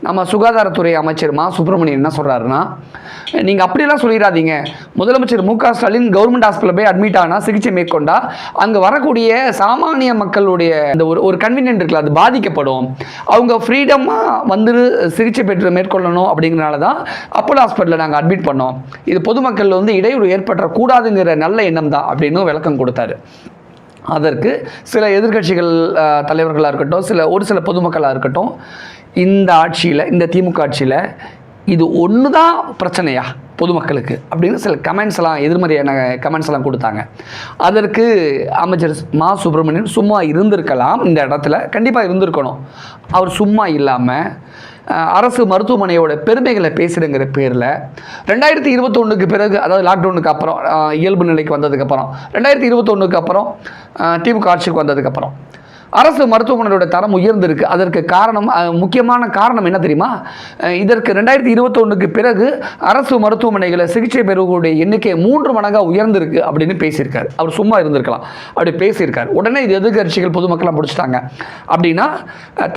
நம்ம சுகாதாரத்துறை அமைச்சர் மா சுப்பிரமணியன் என்ன சொல்கிறாருன்னா, நீங்கள் அப்படியெல்லாம் சொல்லிடாதீங்க. முதலமைச்சர் மு.க. ஸ்டாலின் கவர்மெண்ட் ஹாஸ்பிட்டலில் போய் அட்மிட் ஆனால் சிகிச்சை மேற்கொண்டா அங்கே வரக்கூடிய சாமானிய மக்களுடைய இந்த ஒரு கன்வீனியன்ட் இருக்குல்ல, அது பாதிக்கப்படும். அவங்க ஃப்ரீடமாக வந்து சிகிச்சை பெற்று மேற்கொள்ளணும் அப்படிங்கிறனால தான் அப்போலோ ஹாஸ்பிட்டலில் நாங்கள் அட்மிட் பண்ணோம். இது பொதுமக்கள் வந்து இடையூறு ஏற்படக்கூடாதுங்கிற நல்ல எண்ணம் தான் அப்படின்னு விளக்கம் கொடுத்தாரு. அதற்கு சில எதிர்க்கட்சிகள் தலைவர்களாக இருக்கட்டும், ஒரு சில பொதுமக்களாக இருக்கட்டும், இந்த ஆட்சியில், இந்த திமுக ஆட்சியில் இது ஒன்று தான் பிரச்சனையா பொதுமக்களுக்கு அப்படின்னு சில கமெண்ட்ஸ்லாம், எதிர்மறையான கமெண்ட்ஸ்லாம் கொடுத்தாங்க. அதற்கு அமைச்சர் மா சுப்பிரமணியன் சும்மா இருந்திருக்கலாம், இந்த இடத்துல கண்டிப்பாக இருந்திருக்கணும். அவர் சும்மா இல்லாமல் அரசு மருத்துவமனையோட பெருமைகளை பேசுகிறங்கிற பேரில் 2021க்கு பிறகு, அதாவது லாக்டவுனுக்கு அப்புறம், இயல்பு நிலைக்கு வந்ததுக்கப்புறம், 2021க்கு அப்புறம் திமுக ஆட்சிக்கு வந்ததுக்கப்புறம் அரசு மருத்துவமனையோட தரம் உயர்ந்திருக்கு. அதற்கு காரணம், முக்கியமான காரணம் என்ன தெரியுமா? இதற்கு 2021க்கு பிறகு அரசு மருத்துவமனைகளை சிகிச்சை பெறக்கூடிய எண்ணிக்கை 3 மடங்காக உயர்ந்திருக்கு அப்படின்னு பேசியிருக்காரு. அவர் சும்மா இருந்திருக்கலாம், அப்படி பேசியிருக்காரு. உடனே இது எதிர்க்கட்சிகள் பொதுமக்கள்லாம் பிடிச்சிட்டாங்க. அப்படின்னா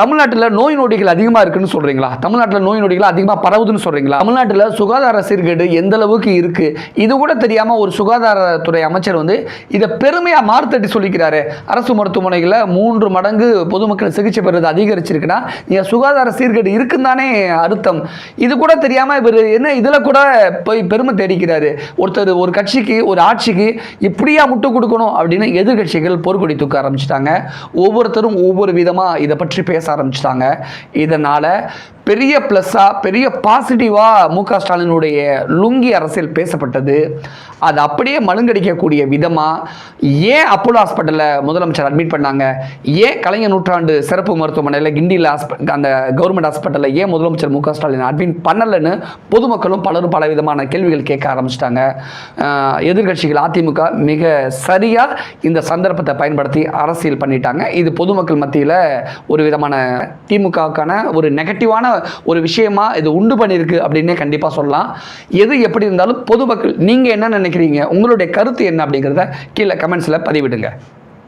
தமிழ்நாட்டில் நோய் நொடிகள் அதிகமாக இருக்குன்னு சொல்கிறீங்களா? தமிழ்நாட்டில் நோய் நொடிகள் அதிகமாக பரவுதுன்னு சொல்கிறீங்களா? தமிழ்நாட்டில் சுகாதார சீர்கேடு எந்த அளவுக்கு இருக்குது இது கூட தெரியாமல் ஒரு சுகாதாரத்துறை அமைச்சர் வந்து இதை பெருமையாக மார்த்தட்டி சொல்லிக்கிறாரு. அரசு மருத்துவமனைகளில் 3 மடங்கு பொதுமக்கள் சிகிச்சை பெறுவது அதிகரிச்சிருக்குன்னா சுகாதார சீர்கேடு இருக்குன்னு தானே அர்த்தம். இது கூட தெரியாமல் இவர் என்ன இதில் கூட போய் பெருமை தேடிக்கிறாரு. ஒருத்தர் ஒரு கட்சிக்கு, ஒரு ஆட்சிக்கு இப்படியா முட்டு கொடுக்கணும் அப்படின்னு எதிர்கட்சிகள் போர்க்கொடி தூக்க ஆரம்பிச்சிட்டாங்க. ஒவ்வொருத்தரும் ஒவ்வொரு விதமாக இதை பற்றி பேச ஆரம்பிச்சிட்டாங்க. இதனால் பெரிய ப்ளஸ்ஸாக, பெரிய பாசிட்டிவாக மு.க. ஸ்டாலினுடைய லுங்கி அரசியல் பேசப்பட்டது. அது அப்படியே மழுங்கடிக்கக்கூடிய விதமாக ஏன் அப்போலோ ஹாஸ்பிட்டலில் முதலமைச்சர் அட்மிட் பண்ணாங்க, ஏன் கலைஞர் நூற்றாண்டு சிறப்பு மருத்துவமனையில் கிண்டியில் அந்த கவர்மெண்ட் ஹாஸ்பிட்டலில் ஏன் முதலமைச்சர் மு.க. ஸ்டாலின் அட்மிட் பண்ணலைன்னு பொதுமக்களும் பலரும் பல விதமான கேள்விகள் கேட்க ஆரம்பிச்சிட்டாங்க. எதிர்கட்சிகள் அதிமுக மிக சரியாக இந்த சந்தர்ப்பத்தை பயன்படுத்தி அரசியல் பண்ணிட்டாங்க. இது பொதுமக்கள் மத்தியில் ஒரு விதமான திமுகவுக்கான ஒரு நெகட்டிவான ஒரு விஷயமா இது உண்டு பண்ணியிருக்கு அப்படின்னே கண்டிப்பாக சொல்லலாம். எது எப்படி இருந்தாலும் பொதுமக்கள் நீங்கள் என்ன நினைக்கிறீங்க, உங்களுடைய கருத்து என்ன அப்படிங்கிறத கீழே கமெண்ட்ஸில் பதிவிடுங்க.